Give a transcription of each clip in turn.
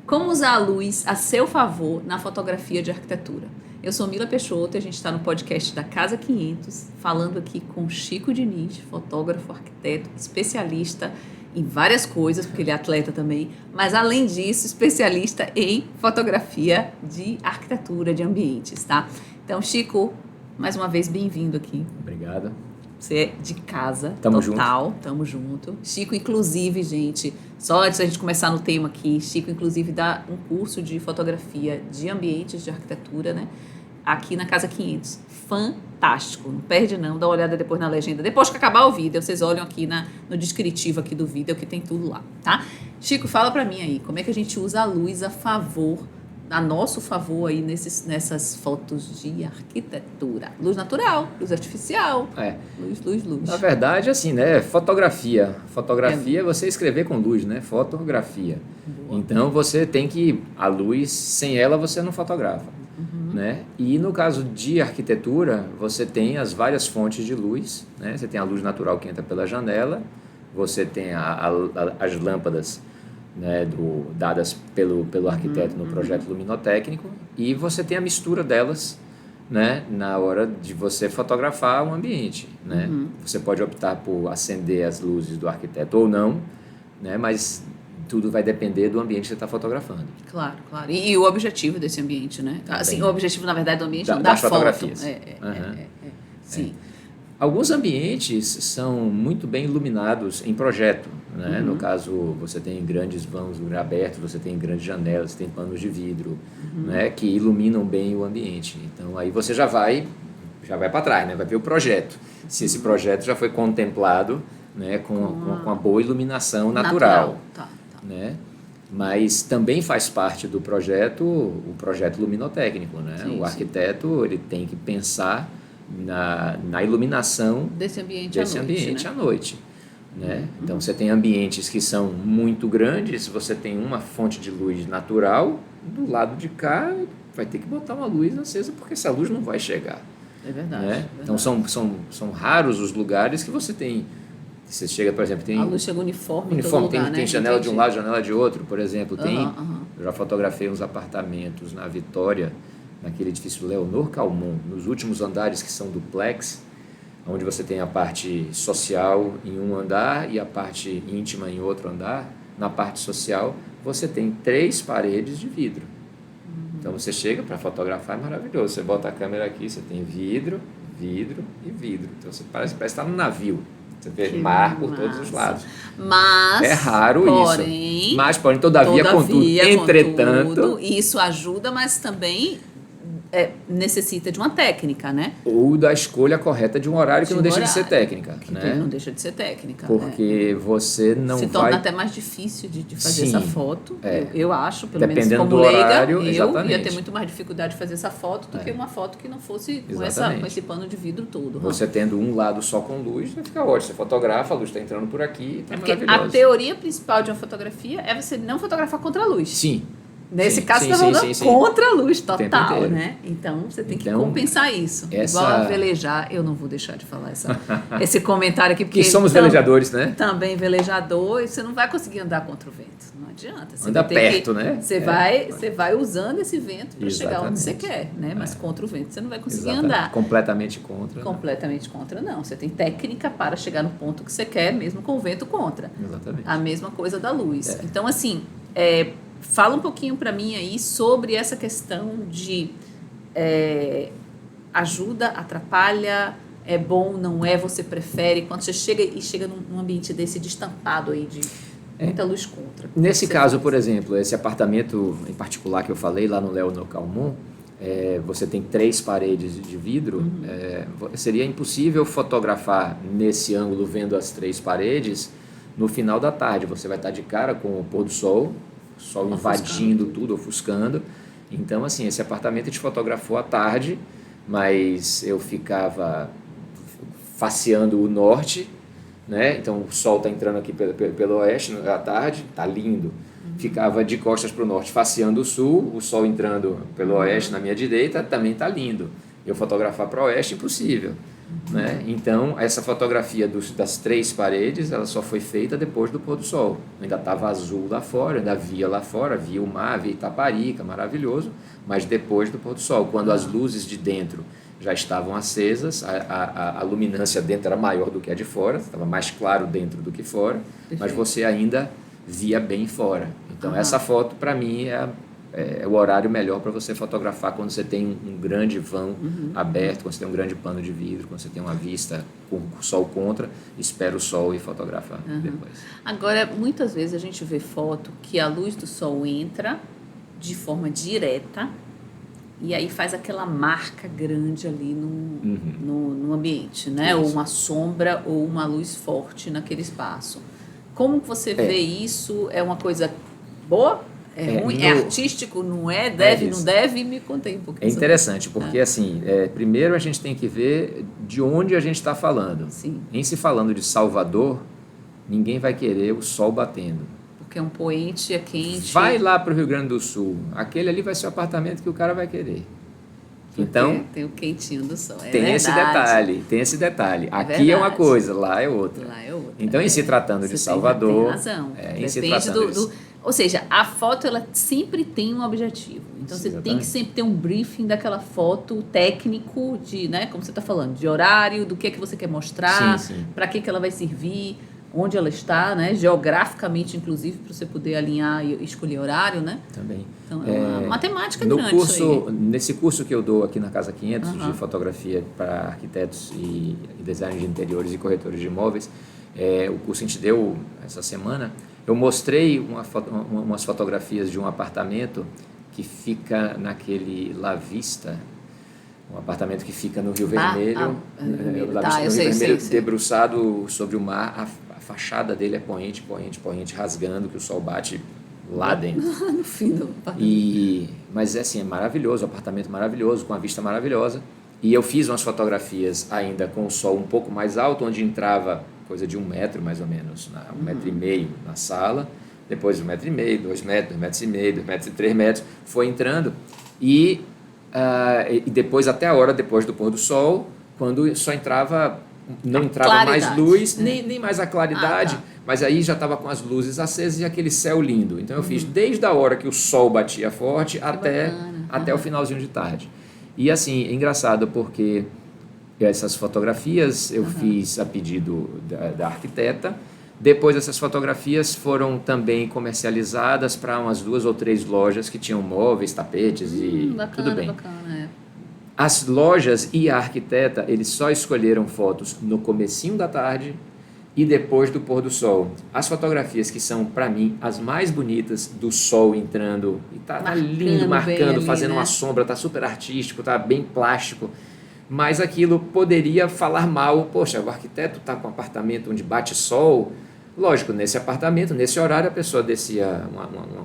Como usar a luz a seu favor na fotografia de arquitetura? Eu sou Mila Peixoto e a gente está no podcast da Casa 500, falando aqui com Chico Diniz, fotógrafo, arquiteto, especialista em várias coisas, porque ele é atleta também, mas além disso, especialista em fotografia de arquitetura, de ambientes, tá? Então, Chico, mais uma vez, bem-vindo aqui. Obrigado. Você é de casa, Tamo total, tamo junto. Chico, inclusive, gente, só antes da gente começar no tema aqui, Chico, inclusive, dá um curso de fotografia de ambientes de arquitetura, né? Aqui na Casa 500. Fantástico, não perde não, dá uma olhada depois na legenda. Depois que acabar o vídeo, vocês olham aqui no descritivo aqui do vídeo, que tem tudo lá, tá? Chico, fala pra mim aí, como é que a gente usa a luz a nosso favor aí nessas fotos de arquitetura? Luz natural, luz artificial, luz. Na verdade, assim, né? Fotografia é você escrever com luz, né? Fotografia. Boa. Então, você tem que... A luz, sem ela, você não fotografa. Né? E no caso de arquitetura, você tem as várias fontes de luz, né? Você tem a luz natural que entra pela janela, você tem as lâmpadas, né, dadas pelo arquiteto no projeto luminotécnico, e você tem a mistura delas, né, na hora de você fotografar o ambiente, né? Você pode optar por acender as luzes do arquiteto ou não, né, mas tudo vai depender do ambiente que você está fotografando. Claro. E o objetivo desse ambiente, né? Assim, o objetivo, na verdade, do ambiente da das foto. Fotografias. Sim. Alguns ambientes são muito bem iluminados em projeto, né? No caso, você tem grandes vãos abertos, você tem grandes janelas, você tem panos de vidro, né? Que iluminam bem o ambiente. Então, aí você já vai para trás, né? Vai ver o projeto. Se esse projeto já foi contemplado, né? Com uma boa iluminação natural. Tá. Né? Mas também faz parte do projeto o projeto luminotécnico, né? Sim, o arquiteto ele tem que pensar na iluminação desse ambiente à noite, né? Então você tem ambientes que são muito grandes, você tem uma fonte de luz natural, do lado de cá vai ter que botar uma luz acesa porque essa luz não vai chegar. É verdade. Né? Então são raros os lugares que você tem. Você chega, por exemplo, tem... A luz chega uniforme em todo lugar, tem janela de um lado, janela de outro, por exemplo. Eu já fotografei uns apartamentos na Vitória, naquele edifício Leonor Calmon, nos últimos andares que são duplex, onde você tem a parte social em um andar e a parte íntima em outro andar. Na parte social, você tem 3 paredes de vidro. Então, você chega para fotografar, é maravilhoso. Você bota a câmera aqui, você tem vidro e vidro. Então, você parece estar num navio. Você vê mar por todos os lados. Mas, é raro isso. Mas, porém, todavia, contudo, entretanto... Isso ajuda, mas também necessita de uma técnica, né? Ou da escolha correta de um horário que não deixa de ser técnica. Né? Não deixa de ser técnica. Porque você não se torna até mais difícil de fazer essa foto. Eu acho, pelo menos como do leiga, horário, eu ia ter muito mais dificuldade de fazer essa foto do que uma foto que não fosse com esse pano de vidro todo. Você tendo um lado só com luz, vai ficar ótimo. Você fotografa, a luz está entrando por aqui, tá maravilhoso. A teoria principal de uma fotografia é você não fotografar contra a luz. Sim. Nesse caso, você está falando contra a luz total, né? Então, você tem que compensar isso. Igual a velejar, eu não vou deixar de falar esse comentário aqui. Porque somos velejadores, né? Também velejador, e você não vai conseguir andar contra o vento. Não adianta. Você anda perto, né? Você vai usando esse vento para chegar onde você quer, né? Mas contra o vento você não vai conseguir andar. Completamente contra. Completamente contra, não. Você tem técnica para chegar no ponto que você quer, mesmo com o vento contra. Exatamente. A mesma coisa da luz. Então, assim... Fala um pouquinho para mim aí sobre essa questão de ajuda, atrapalha, é bom, não é, você prefere, quando você chega num ambiente desse destampado aí de muita luz contra. Nesse caso, por exemplo, esse apartamento em particular que eu falei lá no Leonor Calmon, você tem 3 paredes de vidro, seria impossível fotografar nesse ângulo vendo as 3 paredes no final da tarde. Você vai estar de cara com o pôr do sol invadindo tudo, ofuscando. Então, assim, esse apartamento a gente fotografou à tarde, mas eu ficava faceando o norte, né? Então, o sol está entrando aqui pelo oeste à tarde, tá lindo. Ficava de costas para o norte, faceando o sul, o sol entrando pelo oeste na minha direita, também tá lindo. Eu fotografar para o oeste, impossível. né? Então, essa fotografia das 3 paredes, ela só foi feita depois do pôr do sol. Ainda estava azul lá fora, ainda via lá fora, via o mar, via Itaparica, maravilhoso, mas depois do pôr do sol, quando as luzes de dentro já estavam acesas, a luminância dentro era maior do que a de fora, estava mais claro dentro do que fora, mas você ainda via bem fora. Então, essa foto, para mim, é o horário melhor para você fotografar quando você tem um grande vão aberto, quando você tem um grande pano de vidro, quando você tem uma vista com o sol contra, espera o sol e fotografa depois. Agora, muitas vezes a gente vê foto que a luz do sol entra de forma direta e aí faz aquela marca grande ali no ambiente, né? Isso. Ou uma sombra ou uma luz forte naquele espaço. Como que você vê isso? É uma coisa boa? É ruim? É artístico? Não é? Deve? Não deve? Me contei um pouquinho. É interessante, porque assim, primeiro a gente tem que ver de onde a gente está falando. Sim. Em se falando de Salvador, ninguém vai querer o sol batendo. Porque é um poente, é quente. Vai lá para o Rio Grande do Sul, aquele ali vai ser o apartamento que o cara vai querer. Então, tem o quentinho do sol. tem esse detalhe. Aqui é uma coisa, lá é outra. Então, em se tratando de Salvador... Tem razão. Depende ou seja, a foto ela sempre tem um objetivo. Então, você tem que sempre ter um briefing daquela foto técnico, de, né, como você está falando, de horário, do que você quer mostrar, para que ela vai servir, onde ela está, né, geograficamente, inclusive, para você poder alinhar e escolher horário, né? Também. Então, é uma matemática no grande curso, isso aí. Nesse curso que eu dou aqui na Casa 500, de fotografia para arquitetos e design de interiores e corretores de imóveis, o curso a gente deu essa semana, eu mostrei umas fotografias de um apartamento que fica naquele La Vista, um apartamento que fica no Rio Vermelho, debruçado sobre o mar, a fachada dele é poente, rasgando, que o sol bate lá dentro. No fim do apartamento. Mas é maravilhoso, um apartamento maravilhoso, com a vista maravilhosa. E eu fiz umas fotografias ainda com o sol um pouco mais alto, onde entrava coisa de 1 metro mais ou menos, 1,5 metro na sala, depois 1,5 metro, 2 metros, 2,5 metros, 2 metros e 3 metros, foi entrando e depois até a hora depois do pôr do sol, quando só não entrava mais luz, nem mais a claridade, mas aí já estava com as luzes acesas e aquele céu lindo. Então eu fiz desde a hora que o sol batia forte até o finalzinho de tarde. E assim, é engraçado porque essas fotografias eu fiz a pedido da arquiteta. Depois essas fotografias foram também comercializadas para umas 2 ou 3 lojas que tinham móveis, tapetes e tudo bem. Bacana. As lojas e a arquiteta, eles só escolheram fotos no comecinho da tarde e depois do pôr do sol. As fotografias que são, para mim, as mais bonitas do sol entrando, e tá lindo, marcando, fazendo uma sombra, tá super artístico, tá bem plástico, mas aquilo poderia falar mal. Poxa, o arquiteto tá com um apartamento onde bate sol. Lógico, nesse apartamento, nesse horário, a pessoa descia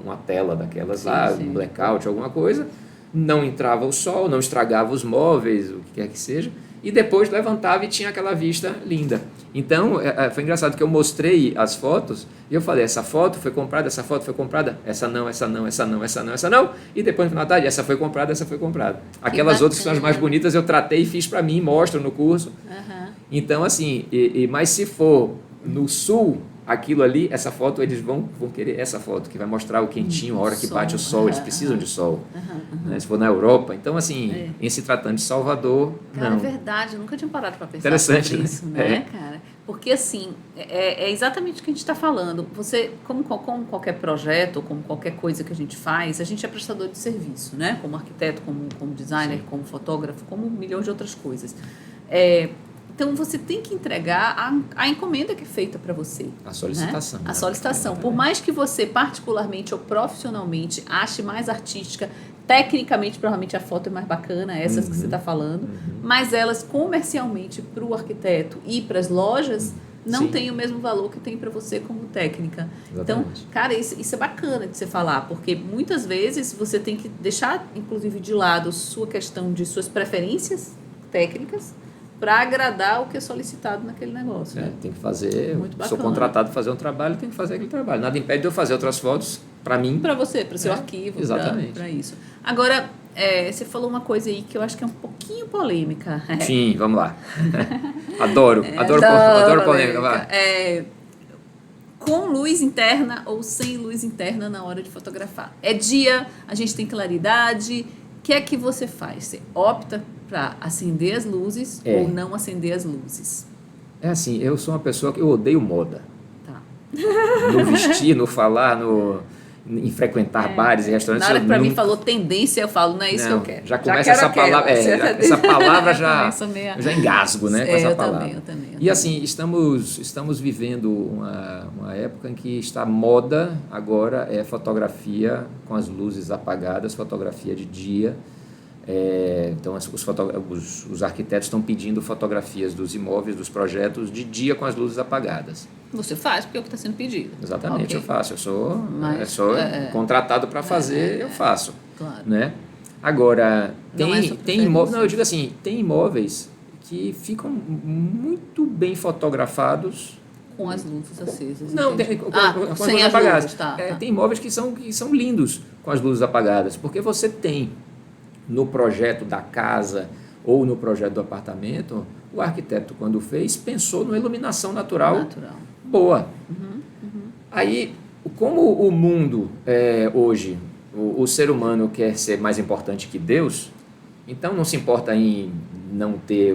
uma tela daquelas um blackout, alguma coisa, não entrava o sol, não estragava os móveis, o que quer que seja, e depois levantava e tinha aquela vista linda. Então, foi engraçado que eu mostrei as fotos e eu falei, essa foto foi comprada, essa não, e depois no final da tarde, essa foi comprada. Aquelas outras que são as mais bonitas eu tratei e fiz para mim, mostro no curso. Então, assim, mas se for no sul, aquilo ali, essa foto, eles vão querer essa foto, que vai mostrar o quentinho, a hora que bate o sol, eles precisam de sol. Né? Se for na Europa. Então, assim, em se tratando de Salvador, cara, não. É verdade, eu nunca tinha parado para pensar interessante, sobre isso, né, cara? Porque, assim, é exatamente o que a gente está falando. Você, como qualquer projeto, ou como qualquer coisa que a gente faz, a gente é prestador de serviço, né? Como arquiteto, como designer, como fotógrafo, como milhões de outras coisas. Então, você tem que entregar a encomenda que é feita para você. A solicitação. Né? A solicitação. Por mais que você, particularmente ou profissionalmente, ache mais artística, tecnicamente, provavelmente a foto é mais bacana, essas que você está falando, mas elas, comercialmente, para o arquiteto e para as lojas, não tem o mesmo valor que tem para você como técnica. Exatamente. Então, cara, isso é bacana de você falar, porque muitas vezes você tem que deixar, inclusive, de lado sua questão de suas preferências técnicas, para agradar o que é solicitado naquele negócio. Né? Tem que fazer, sou contratado para fazer um trabalho, tem que fazer aquele trabalho. Nada impede de eu fazer outras fotos para mim. Para você, para o seu arquivo, exatamente. Para isso. Agora, você falou uma coisa aí que eu acho que é um pouquinho polêmica. Sim, vamos lá. Adoro polêmica. Vai. Com luz interna ou sem luz interna na hora de fotografar. É dia, a gente tem claridade. O que é que você faz? Você opta para acender as luzes ou não acender as luzes? É assim, eu sou uma pessoa que eu odeio moda. Tá. No vestir, no falar, em frequentar bares e restaurantes. Na hora que para mim falou tendência, eu falo, não é isso que eu quero. Já começa essa palavra. Essa palavra eu já engasgo, né? Com essa palavra. Eu também. E assim, estamos vivendo uma época em que está moda agora é fotografia com as luzes apagadas, fotografia de dia. Então os arquitetos estão pedindo fotografias dos imóveis, dos projetos de dia com as luzes apagadas. Você faz porque é o que está sendo pedido. Exatamente, okay. Eu faço. Eu sou contratado para fazer, eu faço. Claro. Né? Agora, tem imóveis, eu digo assim, tem imóveis que ficam muito bem fotografados com as luzes acesas. Não, com as luzes apagadas. Luzes, tá. Tem imóveis que são lindos com as luzes apagadas, porque você tem no projeto da casa ou no projeto do apartamento, o arquiteto, quando fez, pensou numa iluminação natural. Boa. Aí, como o mundo hoje, o ser humano quer ser mais importante que Deus, então não se importa em não ter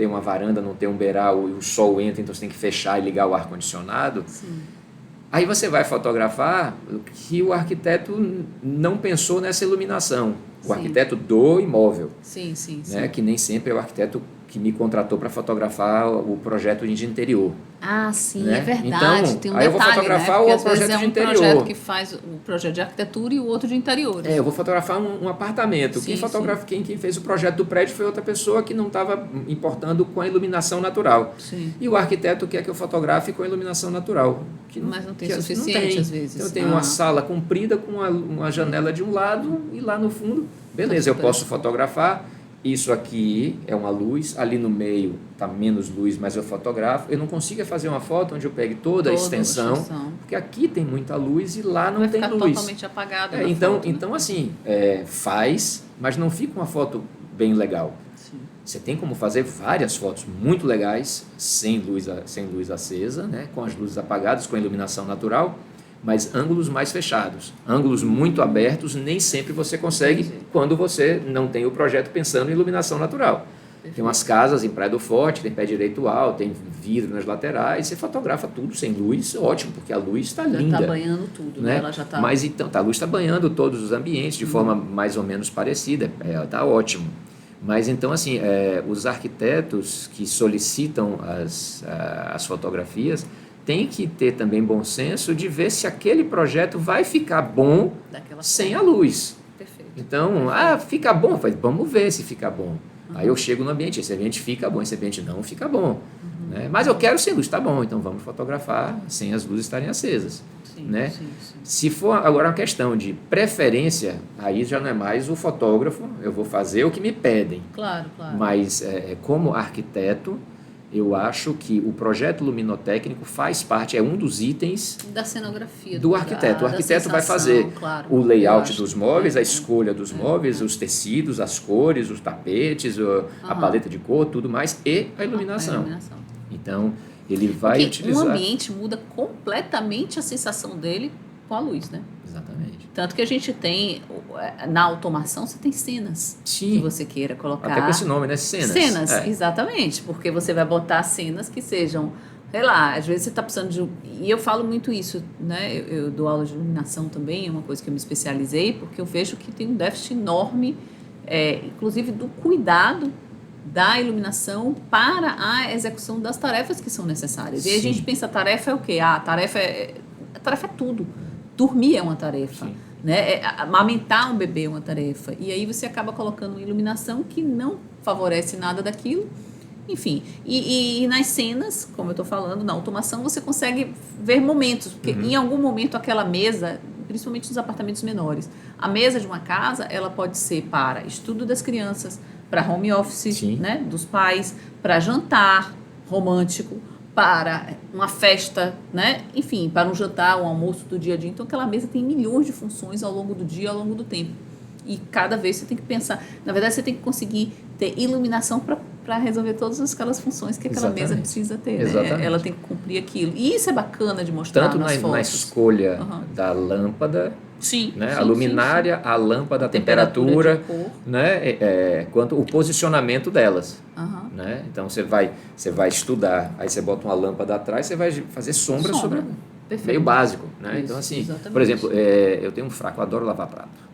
uma varanda, não ter um beiral e o sol entra, então você tem que fechar e ligar o ar-condicionado. Sim. Aí você vai fotografar que o arquiteto não pensou nessa iluminação. O arquiteto do imóvel. Sim. Né? Que nem sempre é o arquiteto que me contratou para fotografar o projeto de interior. Ah, sim, né? é verdade. Então, Tem um aí detalhe, eu vou fotografar né? o projeto de interior. projeto que faz o projeto de arquitetura e o outro de interiores. Eu vou fotografar um apartamento. Quem fez o projeto do prédio foi outra pessoa que não estava importando com a iluminação natural. Sim. E o arquiteto quer que eu fotografe com a iluminação natural. Mas não tem suficiente, às vezes. Então, eu tenho uma sala comprida com uma janela de um lado e lá no fundo, beleza, eu posso fotografar. Isso aqui é uma luz, ali no meio está menos luz, mas eu fotografo. Eu não consigo fazer uma foto onde eu pegue toda a extensão, porque aqui tem muita luz e lá não tem luz. Vai ficar totalmente apagado. Então assim, faz, mas não fica uma foto bem legal. Sim. Você tem como fazer várias fotos muito legais, sem luz acesa, né, com as luzes apagadas, com a iluminação natural, mas ângulos mais fechados. Ângulos muito abertos nem sempre você consegue quando você não tem o projeto pensando em iluminação natural. Tem umas casas em Praia do Forte, tem pé direito alto, tem vidro nas laterais, você fotografa tudo sem luz, ótimo, porque a luz está linda. Já está banhando tudo, né? Ela já tá... Mas então, a luz está banhando todos os ambientes de forma mais ou menos parecida, está ótimo. Mas então, assim, os arquitetos que solicitam as fotografias tem que ter também bom senso de ver se aquele projeto vai ficar bom sem a luz. Perfeito. Então, fica bom, vamos ver se fica bom. Aí eu chego no ambiente, esse ambiente fica bom, esse ambiente não fica bom. Né? Mas eu quero sem luz, tá bom, então vamos fotografar sem as luzes estarem acesas. Sim, né? sim. Se for agora uma questão de preferência, aí já não é mais o fotógrafo, eu vou fazer o que me pedem. Claro. Mas como arquiteto, eu acho que o projeto luminotécnico faz parte, é um dos itens da cenografia do arquiteto. O arquiteto vai fazer o layout dos móveis, a escolha dos móveis, os tecidos, as cores, os tapetes, a paleta de cor, tudo mais, e a iluminação. Então, ele vai utilizar... Um ambiente muda completamente a sensação dele com a luz, né? Exatamente. Tanto que a gente tem, na automação, você tem cenas que você queira colocar. Até com esse nome, né? Cenas. Exatamente. Porque você vai botar cenas que sejam, sei lá, às vezes você está precisando de... E eu falo muito isso, né? Eu dou aula de iluminação também, é uma coisa que eu me especializei, porque eu vejo que tem um déficit enorme, inclusive do cuidado da iluminação para a execução das tarefas que são necessárias. Sim. E aí a gente pensa, a tarefa é o quê? A tarefa é tudo. Dormir é uma tarefa, né? Amamentar um bebê é uma tarefa. E aí você acaba colocando uma iluminação que não favorece nada daquilo. Enfim, e nas cenas, como eu estou falando, na automação, você consegue ver momentos. Porque em algum momento aquela mesa, principalmente nos apartamentos menores, a mesa de uma casa, ela pode ser para estudo das crianças, para home office, né, dos pais, para jantar romântico, para uma festa, né? Enfim, para um jantar, um almoço do dia a dia. Então, aquela mesa tem milhões de funções ao longo do dia, ao longo do tempo. E cada vez você tem que pensar. Na verdade, você tem que conseguir ter iluminação para resolver todas aquelas funções que aquela mesa precisa ter. Né? Ela tem que cumprir aquilo. E isso é bacana de mostrar tanto nas fotos. Na escolha da lâmpada, sim, né? Sim, a luminária, sim. a lâmpada, a temperatura, de cor. Né? Quanto o posicionamento delas. Né? Então você vai estudar, aí você bota uma lâmpada atrás, você vai fazer sombra. sobre meio básico. Né? Isso, então, assim, exatamente. por exemplo, eu tenho um fraco, eu adoro lavar prato.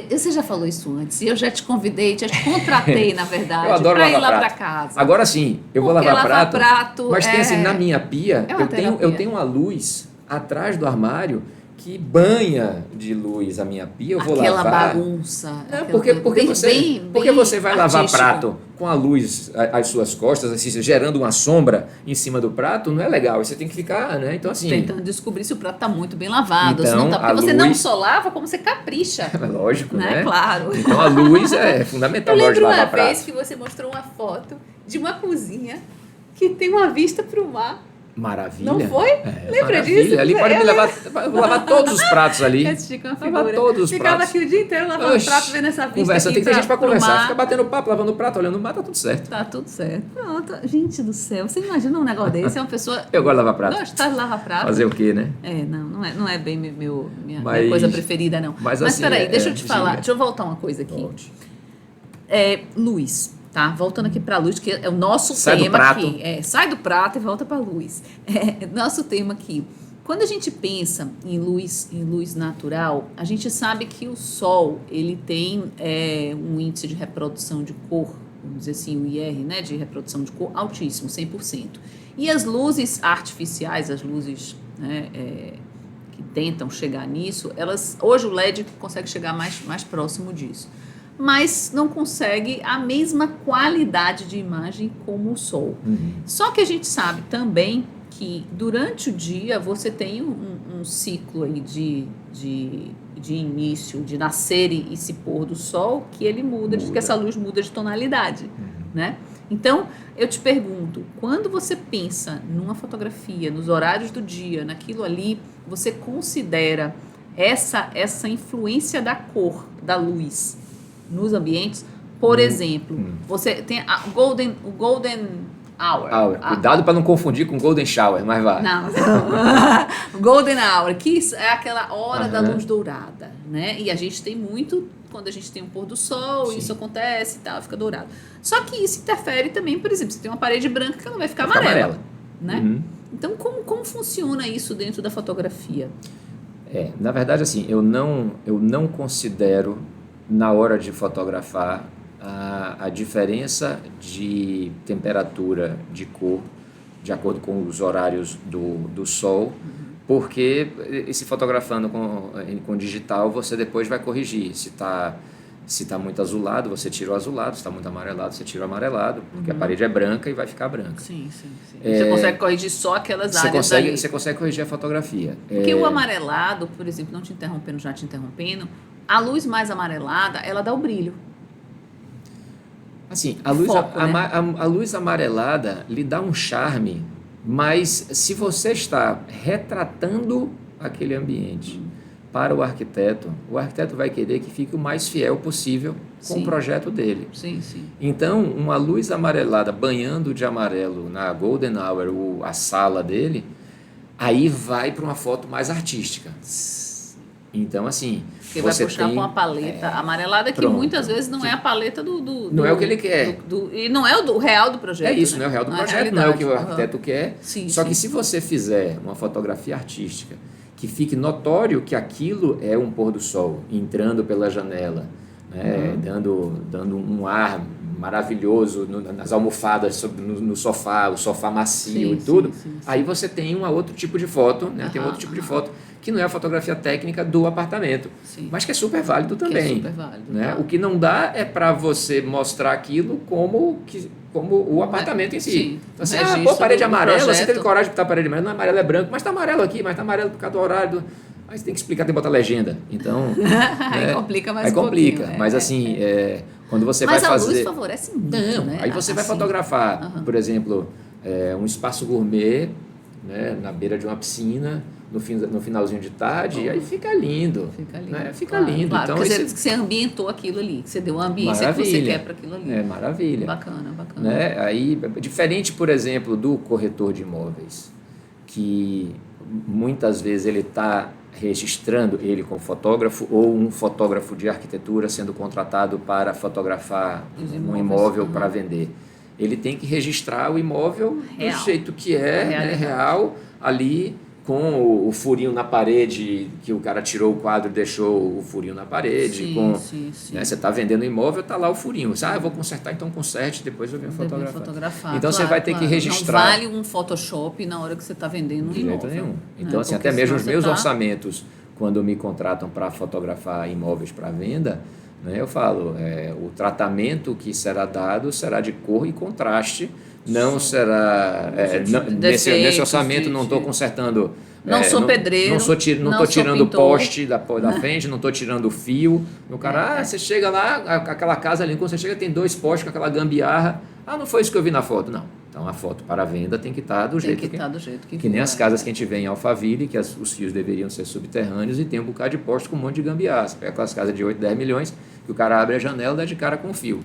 Você já falou isso antes, e eu já te convidei, já te contratei, na verdade, para ir lá para casa. Agora sim, eu vou lavar prato, mas tem assim, na minha pia, eu tenho uma luz atrás do armário que banha de luz a minha pia, eu vou lavar. Aquela bagunça. Não, porque você vai lavar prato com a luz às suas costas, assim, gerando uma sombra em cima do prato, não é legal. Você tem que ficar, né? Então, assim... tentando descobrir se o prato está muito bem lavado. Então, se não tá, porque você não só lava, como você capricha. Lógico, né? Claro. Então, a luz é fundamental na hora de lavar prato. Eu lembro uma vez que você mostrou uma foto de uma cozinha que tem uma vista para o mar. Maravilha. Não foi? Lembra disso? Ali pode me levar, eu vou lavar todos os pratos ali. Lavar todos os Ficava pratos. Aqui o dia inteiro lavando os pratos, vendo essa vista. Conversa, tem que ter gente pra conversar. Mar. Fica batendo papo, lavando o prato, olhando o mar, tá tudo certo. Tá tudo certo. Pronto. Gente do céu, você imagina um negócio desse? É uma pessoa... Eu gosto de lavar prato. Gostar de lavar prato. Fazer o quê, né? Não é bem minha coisa preferida, não. Mas assim, peraí, deixa eu te falar. Deixa eu voltar uma coisa aqui. Volte. Luz. Tá, voltando aqui para a luz, que é o nosso sai tema do prato. aqui. Sai do prato e volta para a luz. Nosso tema aqui. Quando a gente pensa em luz natural, a gente sabe que o Sol ele tem um índice de reprodução de cor, vamos dizer assim, o IR, né, de reprodução de cor altíssimo, 100%. E as luzes artificiais, as luzes, né, que tentam chegar nisso, hoje o LED consegue chegar mais próximo disso. Mas não consegue a mesma qualidade de imagem como o Sol. Só que a gente sabe também que durante o dia você tem um ciclo aí de início, de nascer e se pôr do Sol, que ele muda, que essa luz muda de tonalidade, né? Então, eu te pergunto, quando você pensa numa fotografia, nos horários do dia, naquilo ali, você considera essa influência da cor, da luz, nos ambientes? Por exemplo, você tem o Golden Hour. Cuidado para não confundir com Golden Shower, mas vá. Não. Golden Hour, que é aquela hora da luz dourada, né? E a gente tem muito, quando a gente tem um pôr do sol, isso acontece e tal, fica dourado. Só que isso interfere também, por exemplo, você tem uma parede branca que ela vai ficar amarela. Né? Então, como funciona isso dentro da fotografia? Na verdade, assim, eu não considero, na hora de fotografar, a diferença de temperatura de cor de acordo com os horários do sol, porque se fotografando com digital, você depois vai corrigir. Se está muito azulado, você tira o azulado. Se está muito amarelado, você tira o amarelado, porque a parede é branca e vai ficar branca. Sim. Você consegue corrigir só aquelas áreas Você consegue corrigir a fotografia. Porque o amarelado, por exemplo, não te interrompendo, já te interrompendo, a luz mais amarelada, ela dá o brilho. Assim, a luz amarelada lhe dá um charme, mas se você está retratando aquele ambiente para o arquiteto vai querer que fique o mais fiel possível com o projeto dele. Sim. Então, uma luz amarelada banhando de amarelo na Golden Hour, a sala dele, aí vai para uma foto mais artística. Então, assim... Porque vai puxar com uma paleta amarelada que muitas vezes não é a paleta não é o que ele quer. E não é o real do projeto. É isso, né? não é o real do projeto, não é o que o arquiteto quer. Só que se você fizer uma fotografia artística que fique notório que aquilo é um pôr do sol entrando pela janela, né, dando um ar maravilhoso nas almofadas, no sofá, o sofá macio e tudo, aí você tem um outro tipo de foto, né? Tem um outro tipo de foto que não é a fotografia técnica do apartamento, mas que é super válido também. Né? O que não dá é para você mostrar aquilo como o apartamento em si. Então, assim, parede amarela, você teve coragem de botar a parede amarela, não é amarelo, é branco, mas está amarelo aqui, mas está amarelo por causa do horário. Aí você tem que explicar, tem que botar legenda. Então, aí complica mais um pouquinho. Mas assim, quando você vai fazer... Mas a luz favorece muito, né? Aí você vai fotografar, por exemplo, um espaço gourmet, né, na beira de uma piscina, no finalzinho de tarde, e aí fica lindo. Fica lindo. Né? Fica Claro, lindo. claro, Então, porque você ambientou aquilo ali, você deu a ambiência que você quer para aquilo ali. Maravilha. Bacana, bacana. Né? Aí, diferente, por exemplo, do corretor de imóveis, que muitas vezes ele está registrando ele como fotógrafo ou um fotógrafo de arquitetura sendo contratado para fotografar um imóvel para vender. Ele tem que registrar o imóvel real, do jeito que é, real, ali com o furinho na parede, que o cara tirou o quadro e deixou o furinho na parede. Sim. Né, você está vendendo o imóvel, está lá o furinho. Você, eu vou consertar, então conserte, depois eu venho fotografar. Então você vai ter que registrar. Não vale um Photoshop na hora que você está vendendo um imóvel. De jeito nenhum. Então, assim, até mesmo os meus orçamentos, quando me contratam para fotografar imóveis para venda, né, eu falo, o tratamento que será dado será de cor e contraste, não será... nesse orçamento não estou consertando... Não sou pedreiro. Não estou tirando o poste da frente, não estou tirando o fio. O cara, você chega lá, aquela casa ali, quando você chega tem 2 postes com aquela gambiarra. Não foi isso que eu vi na foto. Não. Então a foto para venda tem que estar do jeito que nem as casas que a gente vê em Alphaville, que os fios deveriam ser subterrâneos e tem um bocado de poste com um monte de gambiarra. Você pega aquelas casas de 8, 10 milhões, que o cara abre a janela e dá de cara com o fio.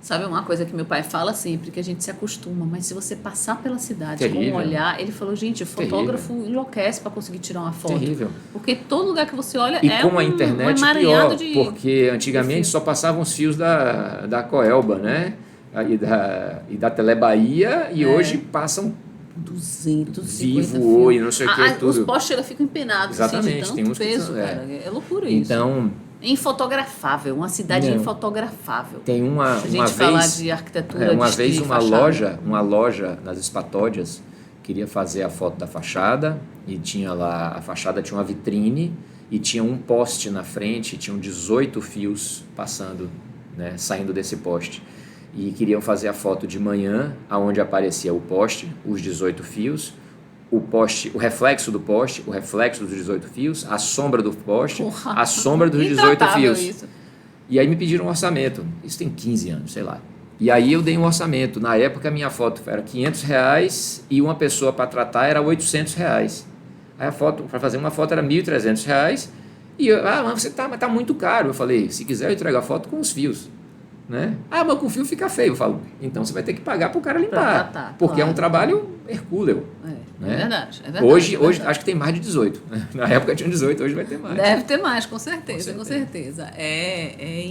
Sabe uma coisa que meu pai fala sempre, que a gente se acostuma, mas se você passar pela cidade com um olhar, ele falou, gente, o fotógrafo enlouquece para conseguir tirar uma foto. Terrível. Porque todo lugar que você olha com a internet pior, porque antigamente só passavam os fios da Coelba, né? E da Telebahia, e hoje passam 250 Vivo, Oi, não sei o que, tudo. Os postes ficam empenados. Exatamente, assim, de tanto tem uns peso, que cara. É loucura isso. Então... Infotografável, uma cidade infotografável. Tem uma Se a gente vez, falar de arquitetura, uma de vez fachada. uma loja nas Espatódias queria fazer a foto da fachada e tinha lá, a fachada tinha uma vitrine e tinha um poste na frente, tinham 18 fios passando, né, saindo desse poste. E queriam fazer a foto de manhã, aonde aparecia o poste, os 18 fios, o poste, o reflexo do poste, o reflexo dos 18 fios, a sombra do poste, a sombra dos 18 fios. Isso. E aí me pediram um orçamento. Isso tem 15 anos, sei lá. E aí eu dei um orçamento. Na época a minha foto era R$500 e uma pessoa para tratar era R$800. Aí a foto, para fazer uma foto era R$1.300 e eu, mas você tá muito caro. Eu falei, se quiser eu entrego a foto com os fios. Né? Mas com o fio fica feio. Eu falo, então você vai ter que pagar para o cara limpar. Porque é um trabalho hercúleo. É verdade. Hoje acho que tem mais de 18. Na época tinha 18, hoje vai ter mais. Deve ter mais, com certeza. É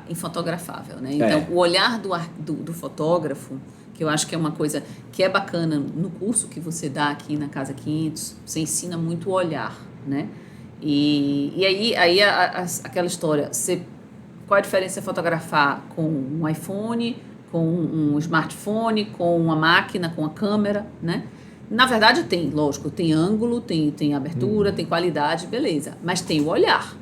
infotografável, né? Então, o olhar do fotógrafo, que eu acho que é uma coisa que é bacana no curso que você dá aqui na Casa 500, você ensina muito o olhar, né? E aí aquela história, qual a diferença de fotografar com um iPhone, com um smartphone, com uma máquina, com a câmera, né? Na verdade lógico, tem ângulo, tem abertura, tem qualidade, beleza. Mas tem o olhar.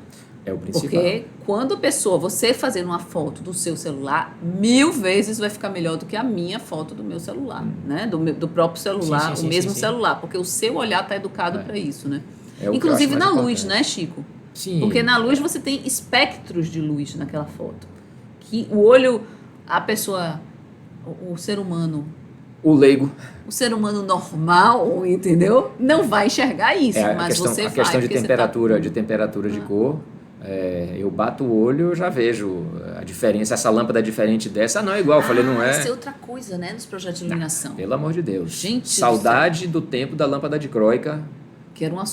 É o principal. Porque quando você fazer uma foto do seu celular, 1000 vezes vai ficar melhor do que a minha foto do meu celular, né? Do próprio celular, o mesmo celular. Porque o seu olhar está educado para isso, né? Inclusive na luz, né, Chico? Sim. Porque na luz você tem espectros de luz naquela foto. Que o olho, a pessoa, o ser humano... O leigo. O ser humano normal, entendeu? Não vai enxergar isso, mas você vai. A questão de temperatura de cor, eu bato o olho, eu já vejo a diferença. Essa lâmpada é diferente dessa. Não é igual, eu falei, não é. Isso é outra coisa, né, nos projetos de iluminação. Pelo amor de Deus. Gente, saudade do tempo da lâmpada dicróica. Que era uma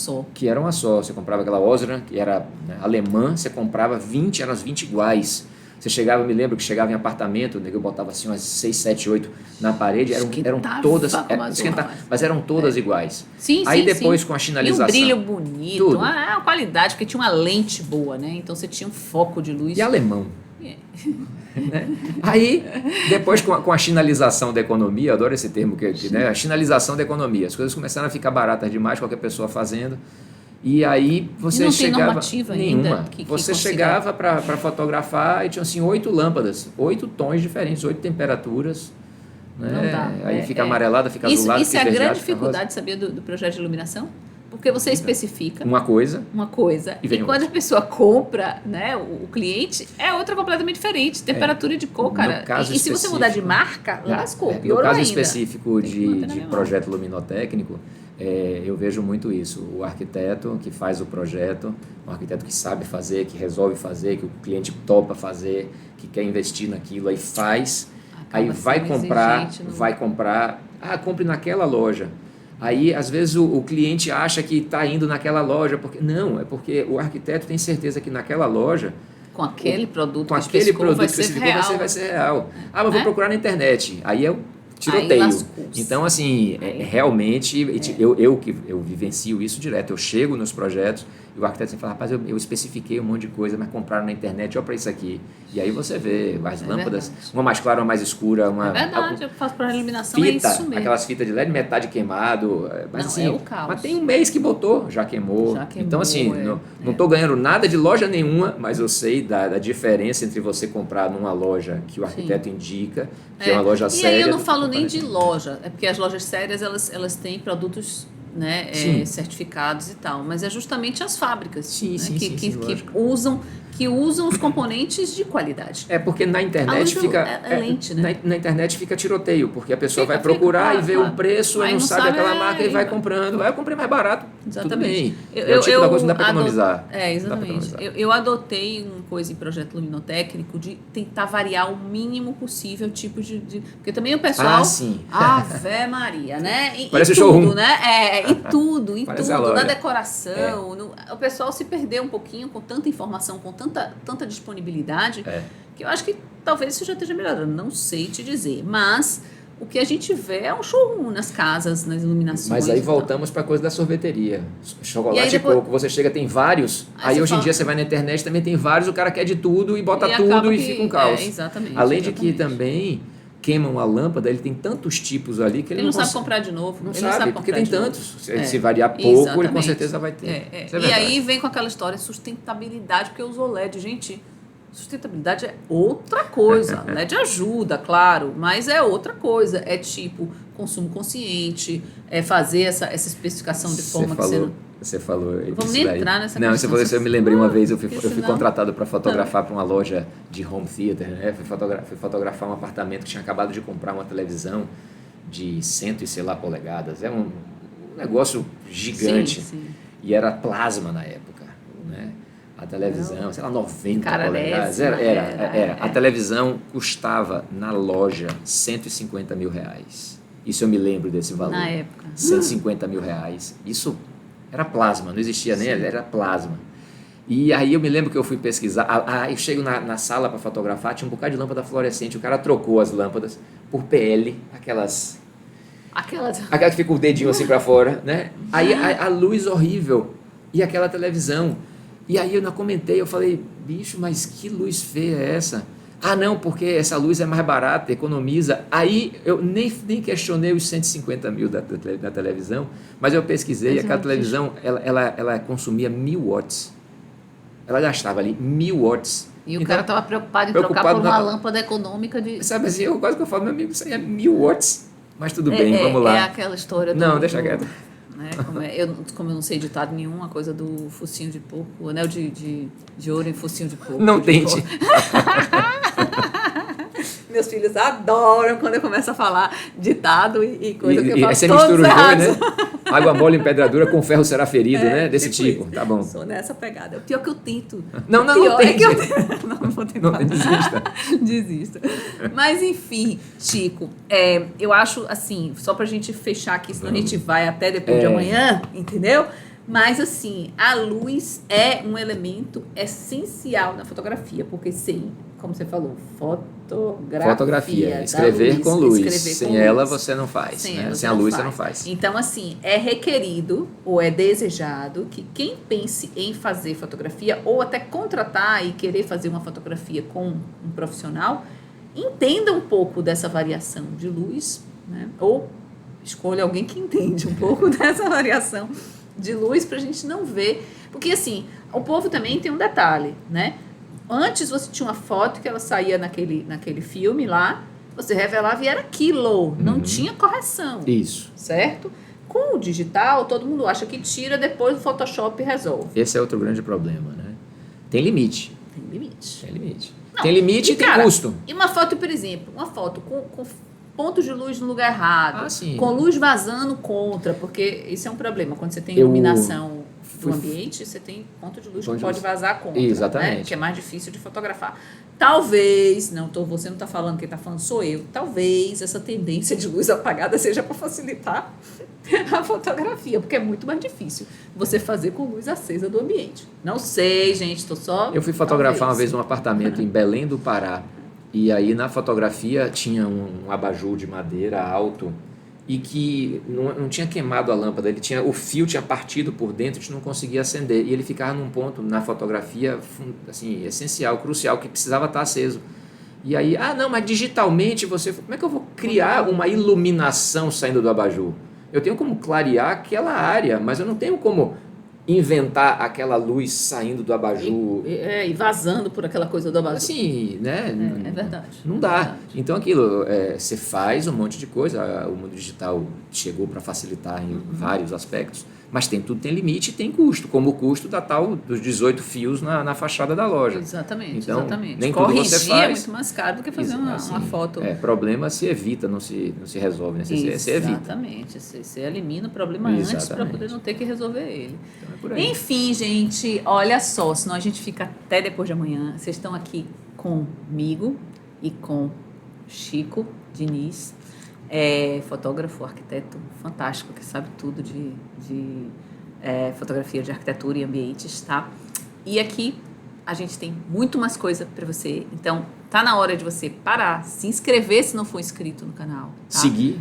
só. Você comprava aquela Osram, que era alemã, você comprava 20, eram as 20 iguais. Você chegava, eu me lembro que chegava em apartamento, eu botava assim umas 6, 7, 8 na parede, eram todas, mas eram todas iguais. Sim, aí depois com a sinalização. E um brilho bonito, a qualidade, porque tinha uma lente boa, né? Então você tinha um foco de luz. E alemão. Né? Aí, depois com a sinalização da economia, eu adoro esse termo, né? A sinalização da economia, as coisas começaram a ficar baratas demais, qualquer pessoa fazendo, e aí você chegava... Tem normativa nenhuma. Você chegava para fotografar e tinha assim 8 lâmpadas, 8 tons diferentes, 8 temperaturas, né? Não dá. Aí fica amarelada, fica azulada. Isso é a grande dificuldade, sabia, do projeto de iluminação? Porque você especifica uma coisa e quando a pessoa compra, né, o cliente, é outra completamente diferente. Temperatura de cor, cara. E se você mudar de marca, lascou, piorou ainda. No caso específico de projeto luminotécnico, eu vejo muito isso. O arquiteto que faz o projeto, um arquiteto que sabe fazer, que resolve fazer, que o cliente topa fazer, que quer investir naquilo, aí faz, aí vai comprar, compre naquela loja. Aí, às vezes, o cliente acha que está indo naquela loja. Não, é porque o arquiteto tem certeza que naquela loja... Com aquele produto que especificou vai ser real. Mas vou procurar na internet. Aí é o tiroteio. Então, assim, realmente, eu vivencio isso direto. Eu chego nos projetos e o arquiteto fala, rapaz, eu especifiquei um monte de coisa, mas compraram na internet, olha para isso aqui. E aí você vê as lâmpadas, uma mais clara, uma mais escura. É verdade, eu faço para eliminação, é isso mesmo. Aquelas fitas de LED, metade queimado. Mas, assim, o caos. Mas tem um mês que botou, já queimou. Então, assim, não estou ganhando nada de loja nenhuma, mas eu sei da diferença entre você comprar numa loja que o arquiteto indica, que é uma loja séria. E aí eu não falo nem de loja, é porque as lojas sérias, elas têm produtos... Né, certificados e tal, mas é justamente as fábricas que usam os componentes de qualidade. É porque na internet fica lente, né? Na internet fica tiroteio, porque a pessoa vai procurar e vê um preço, e não sabe aquela marca e vai comprando. Eu comprei mais barato. Exatamente. Tudo bem. É o tipo da coisa que não dá para economizar. Exatamente. Eu adotei uma coisa em projeto luminotécnico de tentar variar o mínimo possível o tipo de... Porque também o pessoal... Ave Maria, né? Parece showroom. Né? Em tudo, na decoração. O pessoal se perdeu um pouquinho com tanta informação, com tanta disponibilidade, que eu acho que talvez isso já esteja melhorando. Não sei te dizer, mas o que a gente vê é um showroom nas casas, nas iluminações. Mas aí voltamos para a coisa da sorveteria. Chocolate e coco, você chega, tem vários, aí hoje em dia você vai na internet, também tem vários, o cara quer de tudo e bota tudo e fica um caos. Exatamente. Além de que também... queimam a lâmpada, ele tem tantos tipos ali que ele não sabe comprar de novo. Não sabe, porque tem tantos. Se variar pouco, ele com certeza vai ter. E aí vem com aquela história sustentabilidade, porque usou LED. Gente, sustentabilidade é outra coisa. LED ajuda, claro, mas é outra coisa. É tipo consumo consciente, é fazer essa especificação de forma que você não... Você falou... Vamos nem entrar nessa questão. Não, você falou isso, eu me lembrei uma vez, eu fui contratado para fotografar para uma loja de home theater, né? Fui fotografar um apartamento que tinha acabado de comprar uma televisão de 100 e sei lá polegadas. É um negócio gigante. Sim. E era plasma na época, né? A televisão, sei lá, 90 polegadas. Era. A televisão custava na loja R$150 mil. Isso eu me lembro desse valor. Na época. R$150 mil. Isso... Era plasma, não existia nem, era plasma. E aí eu me lembro que eu fui pesquisar, eu chego na sala para fotografar, tinha um bocado de lâmpada fluorescente, o cara trocou as lâmpadas por PL, aquelas que fica o dedinho assim para fora, né? Aí a luz horrível, e aquela televisão. E aí eu não comentei, eu falei, bicho, mas que luz feia é essa? Não, porque essa luz é mais barata, economiza. Aí eu nem questionei os 150 mil da televisão, mas eu pesquisei, aquela televisão, ela consumia 1000 watts. Ela gastava ali 1000 watts. E o cara estava preocupado em trocar por uma lâmpada econômica de... Sabe assim, quase que eu falo, meu amigo, isso aí é 1000 watts. Mas tudo bem, vamos lá. É aquela história Não, deixa quieto. Né? Como eu não sei ditado nenhum, a coisa do focinho de porco, o anel de ouro em focinho de porco. Não tente. Meus filhos adoram quando eu começo a falar ditado e coisa que eu faço você todos mistura errados. os dois, né? Água mole em pedradura com ferro será ferido, né? Desse tipo. Tá bom. Sou nessa pegada. O pior que eu tento. Não tente. Não vou tentar. Não, desista. Desista. Mas, enfim, Chico, eu acho, assim, só pra gente fechar aqui, senão a gente vai até depois de amanhã, entendeu? Mas, assim, a luz é um elemento essencial na fotografia, porque sem, como você falou, fotografia. Escrever com luz. Sem ela você não faz. Sem a luz você não faz. Então, assim, é requerido ou é desejado que quem pense em fazer fotografia ou até contratar e querer fazer uma fotografia com um profissional, entenda um pouco dessa variação de luz, né? Ou escolha alguém que entende um pouco dessa variação de luz pra gente não ver. Porque, assim, o povo também tem um detalhe, né? Antes você tinha uma foto que ela saía naquele filme lá, você revelava e era aquilo, não tinha correção. Isso. Certo? Com o digital, todo mundo acha que tira, depois o Photoshop resolve. Esse é outro grande problema, né? Tem limite. Tem limite. Tem limite. Não, Tem limite e tem cara, custo. E uma foto, por exemplo, uma foto com pontos de luz no lugar errado, Sim. com luz vazando contra, porque isso é um problema. Quando você tem iluminação do ambiente, você tem ponto de luz que pode vazar contra. Exatamente. Né? Que é mais difícil de fotografar. Talvez, você não está falando, quem está falando sou eu, talvez essa tendência de luz apagada seja para facilitar a fotografia, porque é muito mais difícil você fazer com luz acesa do ambiente. Não sei, gente, estou só... Eu fui fotografar uma vez um apartamento em Belém do Pará, e aí na fotografia tinha um abajur de madeira alto e que não tinha queimado a lâmpada, o fio tinha partido por dentro, a gente não conseguia acender, e ele ficava num ponto na fotografia assim, essencial, crucial, que precisava estar aceso. E aí, não, mas digitalmente como é que eu vou criar uma iluminação saindo do abajur? Eu tenho como clarear aquela área, mas eu não tenho como inventar aquela luz saindo do abajur. E vazando por aquela coisa do abajur. Assim, né? É verdade. Não dá. Então aquilo, você faz um monte de coisa, o mundo digital chegou para facilitar em vários aspectos, mas tudo tem limite e tem custo, como o custo dos 18 fios na fachada da loja. Exatamente, então, exatamente. Nem Corrigir tudo você faz. É muito mais caro do que fazer uma foto. Problema se evita, não se resolve, né? Você evita. Exatamente. Você elimina o problema antes para poder não ter que resolver ele. Então é por aí. Enfim, gente, olha só, senão a gente fica até depois de amanhã. Vocês estão aqui comigo e com Chico Diniz, fotógrafo, arquiteto fantástico, que sabe tudo de fotografia de arquitetura e ambientes, tá? E aqui a gente tem muito mais coisa para você. Então, tá na hora de você parar, se inscrever se não for inscrito no canal. Tá? Seguir,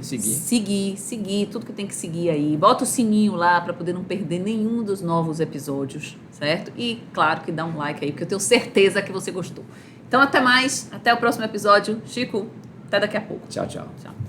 tudo que tem que seguir aí. Bota o sininho lá para poder não perder nenhum dos novos episódios, certo? E, claro, que dá um like aí, porque eu tenho certeza que você gostou. Então, até mais. Até o próximo episódio. Chico, até daqui a pouco. Tchau, tchau. Tchau.